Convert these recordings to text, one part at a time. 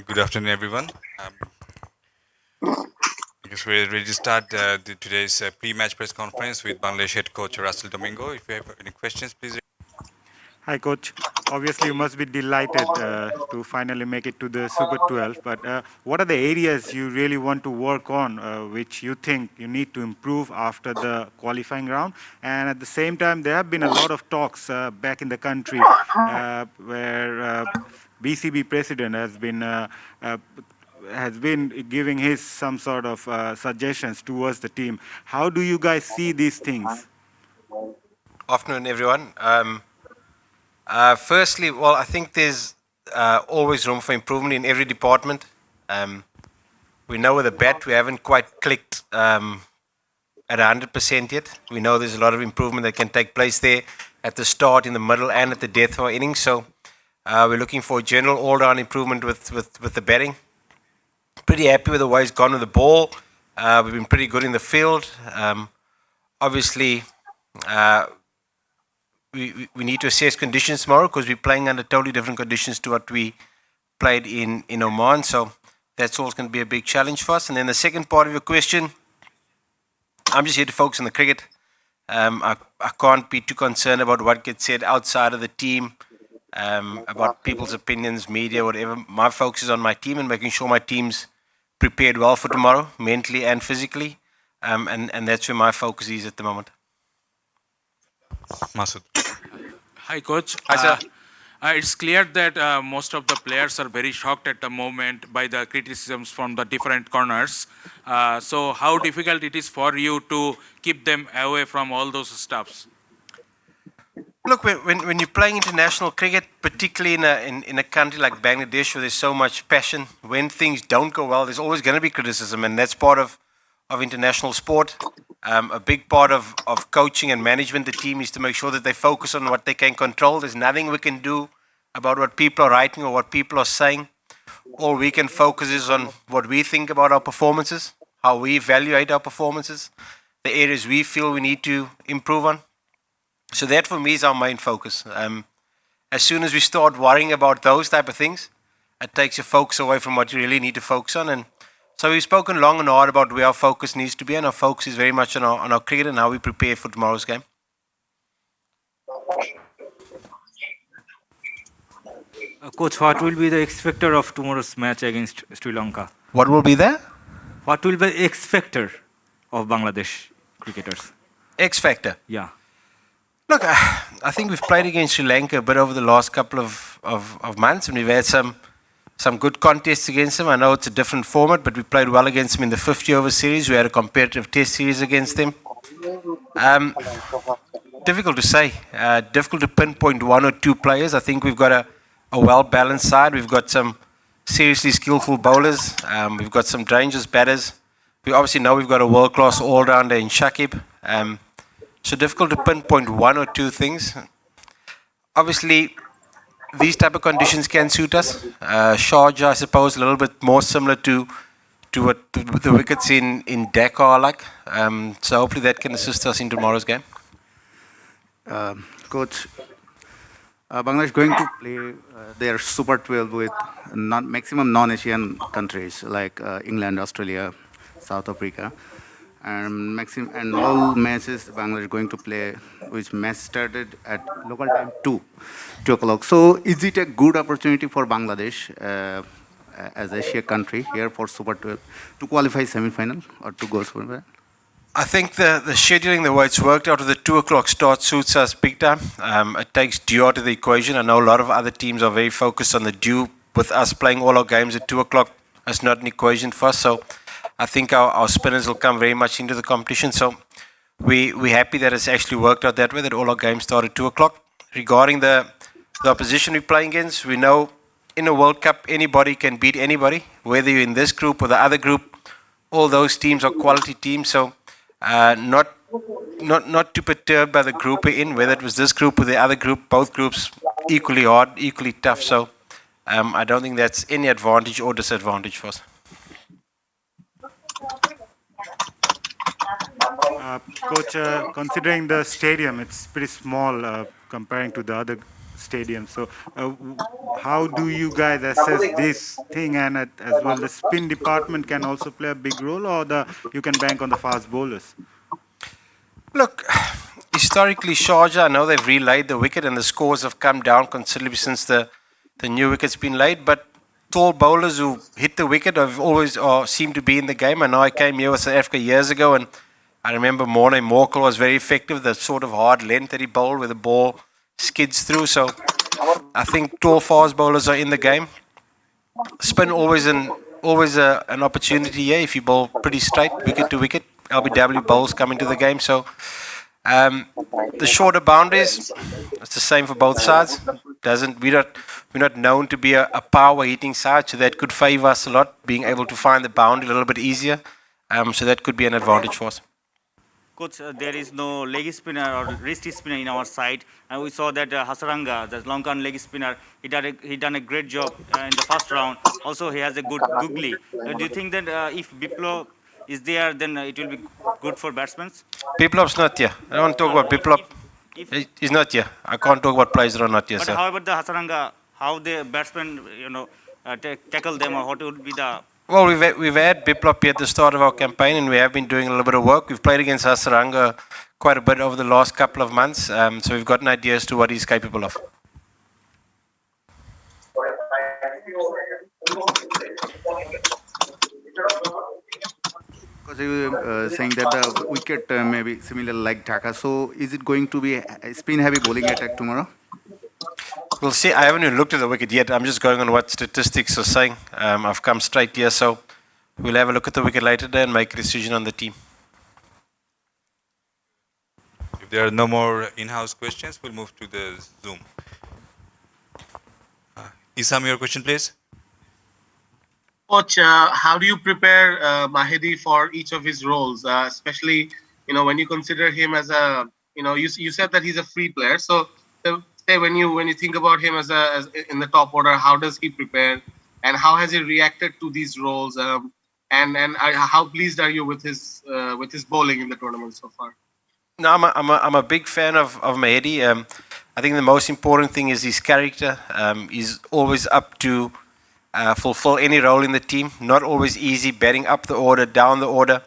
Good afternoon, everyone. I guess we're ready to start today's pre-match press conference with Bangladesh head coach Russell Domingo. If you have any questions, please. Hi, coach. Obviously, you must be delighted to finally make it to the Super 12. But what are the areas you really want to work on, which you think you need to improve after the qualifying round? And at the same time, there have been a lot of talks back in the country where BCB president uh, has been giving his some sort of suggestions towards the team. How do you guys see these things? Afternoon, everyone. Firstly, well, I think there's always room for improvement in every department. We know with the bat we haven't quite clicked at 100% yet. We know there's a lot of improvement that can take place there at the start, in the middle, and at the death of our innings. So we're looking for a general all-round improvement with the batting. Pretty happy with the way it's gone with the ball. We've been pretty good in the field. Obviously, we need to assess conditions tomorrow because we're playing under totally different conditions to what we played in Oman. So that's always going to be a big challenge for us. And then the second part of your question, I'm just here to focus on the cricket. I can't be too concerned about what gets said outside of the team, about people's opinions, media, whatever. My focus is on my team and making sure my team's prepared well for tomorrow, mentally and physically. And that's where my focus is at the moment. Masood. Hi, coach. Hi, sir. It's clear that most of the players are very shocked at the moment by the criticisms from the different corners. So how difficult it is for you to keep them away from all those stuffs? Look, when you're playing international cricket, particularly in a country like Bangladesh where there's so much passion, when things don't go well, there's always going to be criticism, and that's part of international sport. A big part of coaching and management the team is to make sure that they focus on what they can control. There's nothing we can do about what people are writing or what people are saying. All we can focus is on what we think about our performances, how we evaluate our performances, the areas we feel we need to improve on. So that for me is our main focus. As soon as we start worrying about those type of things, it takes your focus away from what you really need to focus on. And so we've spoken long and hard about where our focus needs to be, and our focus is very much on our cricket and how we prepare for tomorrow's game. Coach, what will be the X factor of tomorrow's match against Sri Lanka? What will be there? What will be the X factor of Bangladesh cricketers? X factor. Yeah. Look, I think we've played against Sri Lanka a bit over the last couple of months, and we've had some good contests against them. I know it's a different format, but we played well against them in the 50-over series. We had a competitive test series against them. Difficult to say. Difficult to pinpoint one or two players. I think we've got a well-balanced side. We've got some seriously skillful bowlers. We've got some dangerous batters. We obviously know we've got a world-class all-rounder in Shakib. So difficult to pinpoint one or two things. Obviously, these type of conditions can suit us. Sharjah, I suppose, a little bit more similar to what the wickets in Dhaka are like. So hopefully that can assist us in tomorrow's game. Coach, Bangladesh is going to play their Super 12 with maximum non-Asian countries like England, Australia, South Africa. And all matches Bangladesh is going to play, which match started at local time 2 o'clock. So is it a good opportunity for Bangladesh as Asia country here for Super 12 to qualify semi-final or to go Super? I think the scheduling, the way it's worked out of the 2 o'clock start suits us big time. It takes due out of the equation. I know a lot of other teams are very focused on the due. With us playing all our games at 2 o'clock, it's not an equation for us. So I think our spinners will come very much into the competition. So we're happy that it's actually worked out that way, that all our games start at 2 o'clock. Regarding the opposition we're playing against, we know in a World Cup, anybody can beat anybody, whether you're in this group or the other group. All those teams are quality teams. So not too perturbed by the group we're in, whether it was this group or the other group, both groups equally hard, equally tough. So I don't think that's any advantage or disadvantage for us. Coach, considering the stadium, it's pretty small comparing to the other stadium. So how do you guys assess this thing? And as well, the spin department can also play a big role, or you can bank on the fast bowlers? Look, historically, Sharjah, I know they've relayed the wicket and the scores have come down considerably since the new wicket's been laid. But tall bowlers who hit the wicket have always seem to be in the game. I know I came here with South Africa years ago, and I remember Morne Morkel was very effective, the sort of hard length that he bowled where the ball skids through. So I think tall fast bowlers are in the game. Spin always an opportunity here if you bowl pretty straight, wicket to wicket. LBW bowls come into the game. So the shorter boundaries, it's the same for both sides. We're not known to be a power hitting side, so that could favour us a lot, being able to find the boundary a little bit easier. So that could be an advantage for us. Coach, there is no leg spinner or wrist spinner in our side, and we saw that Hasaranga, the Lankan leg spinner, he done a great job in the first round. Also, he has a good googly. Do you think that if Biplop is there, then it will be good for batsmen? Biplop's not here. I don't want to talk about Biplop. He's not here. I can't talk about players that are not here. But Sir. how about the Hasaranga? How the batsmen, tackle them, or what would be the? Well, we've had Biplop here at the start of our campaign, and we have been doing a little bit of work. We've played against Hasaranga quite a bit over the last couple of months, so we've got an idea as to what he's capable of. Because you were saying that the wicket may be similar like Dhaka. So is it going to be a spin-heavy bowling attack tomorrow? We'll see. I haven't even looked at the wicket yet. I'm just going on what statistics are saying. I've come straight here, so we'll have a look at the wicket later today and make a decision on the team. If there are no more in-house questions, we'll move to the Zoom. Isam, your question, please. Coach, how do you prepare Mahedi for each of his roles, especially when you consider him as a you said that he's a free player. So say when you think about him as in the top order, how does he prepare, and how has he reacted to these roles, and how pleased are you with his bowling in the tournament so far? No, I'm a big fan of Mahedi. I think the most important thing is his character. He's always up to fulfill any role in the team. Not always easy, batting up the order, down the order,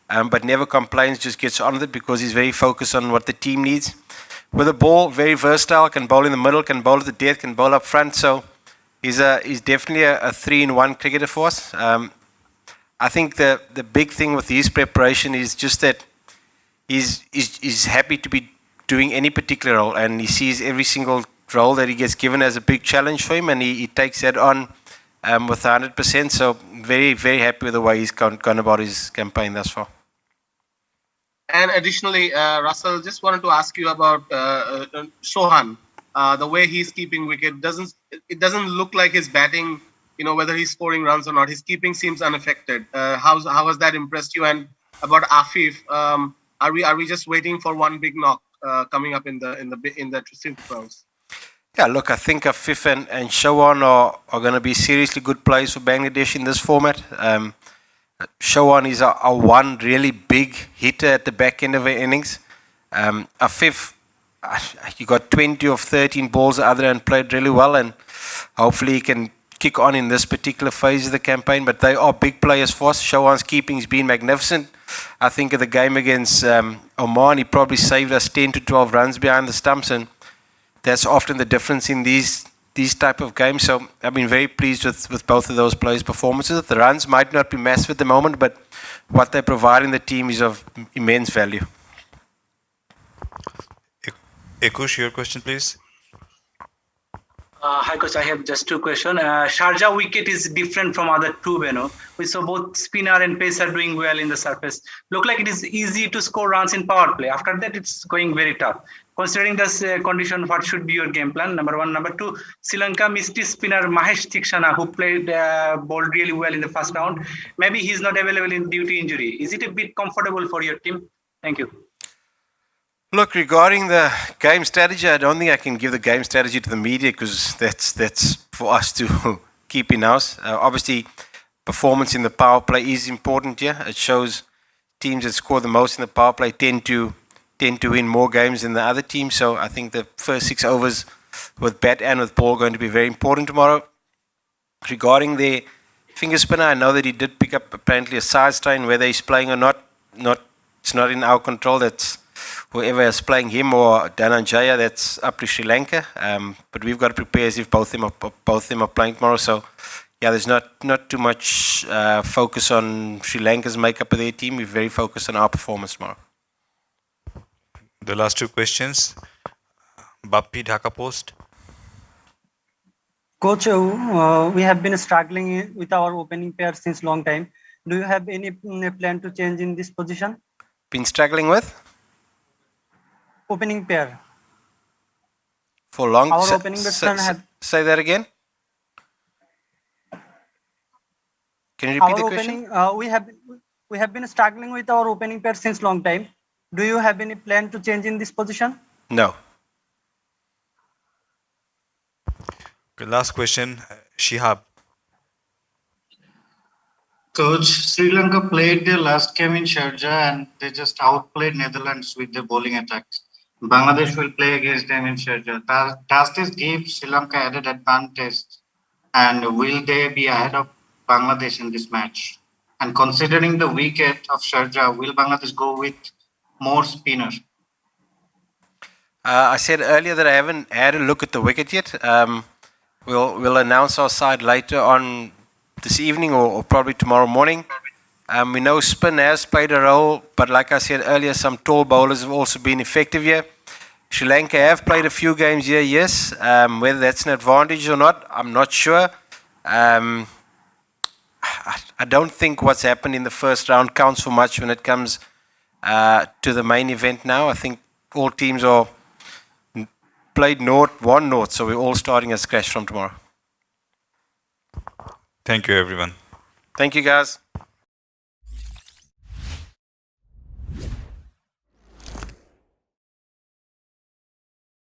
but never complains, just gets on with it because he's very focused on what the team needs. With the ball, very versatile, can bowl in the middle, can bowl at the death, can bowl up front. So he's definitely a 3-in-1 cricketer for us. I think the big thing with his preparation is just that he's happy to be doing any particular role, and he sees every single role that he gets given as a big challenge for him, and he takes that on with 100%. So very, very happy with the way he's gone about his campaign thus far. And additionally, Russell, just wanted to ask you about Sohan. The way he's keeping wicket it doesn't look like his batting, whether he's scoring runs or not. His keeping seems unaffected. How has that impressed you? And about Afif, are we just waiting for one big knock coming up in the fifth rounds? Yeah, look, I think Afif and Shawan are going to be seriously good players for Bangladesh in this format. Shawan is our one really big hitter at the back end of the innings. Afif, he got 20 of 13 balls the other and played really well, and hopefully he can kick on in this particular phase of the campaign. But they are big players for us. Shawan's keeping has been magnificent. I think of the game against Oman, he probably saved us 10 to 12 runs behind the stumps, and that's often the difference in these type of games. So I've been very pleased with both of those players' performances. The runs might not be massive at the moment, but what they provide in the team is of immense value. Ekush, your question, please. Hi, Coach. I have just two questions. Sharjah wicket is different from other two venues. We saw both spinner and pacer doing well in the surface. Look like it is easy to score runs in power play. After that, it's going very tough. Considering this condition, what should be your game plan? Number one. Number two, Sri Lanka missed spinner Mahesh Tikshana, who played bowled really well in the first round. Maybe he's not available due to injury. Is it a bit comfortable for your team? Thank you. Look, regarding the game strategy, I don't think I can give the game strategy to the media because that's for us to keep in-house. Obviously, performance in the power play is important here. It shows teams that score the most in the power play tend to win more games than the other team. So I think the first 6 overs with bat and with ball going to be very important tomorrow. Regarding the finger spinner, I know that he did pick up apparently a side strain. Whether he's playing or not, it's not in our control. That's whoever is playing him or Dhananjaya, that's up to Sri Lanka. But we've got to prepare as if both of them are playing tomorrow. So, yeah, there's not too much focus on Sri Lanka's makeup of their team. We're very focused on our performance tomorrow. The last two questions. Bappi, Dhaka Post. Coach, we have been struggling with our opening pair since long time. Do you have any plan to change in this position? Been struggling with? Opening pair. For long. Our opening batsmen have. Say that again. Can you repeat the question? We have been struggling with our opening pair since long time. Do you have any plan to change in this position? No. Okay, last question, Shihab. Coach, Sri Lanka played their last game in Sharjah and they just outplayed Netherlands with their bowling attacks. Bangladesh will play against them in Sharjah. Does this give Sri Lanka added advantage and will they be ahead of Bangladesh in this match? And considering the wicket of Sharjah, will Bangladesh go with more spinner? I said earlier that I haven't had a look at the wicket yet. We'll announce our side later on this evening or probably tomorrow morning. We know spin has played a role, but like I said earlier, some tall bowlers have also been effective here. Sri Lanka have played a few games here, yes. Whether that's an advantage or not, I'm not sure. I don't think what's happened in the first round counts for much when it comes to the main event now. I think all teams are played one note, so we're all starting a scratch from tomorrow. Thank you, everyone. Thank you, guys.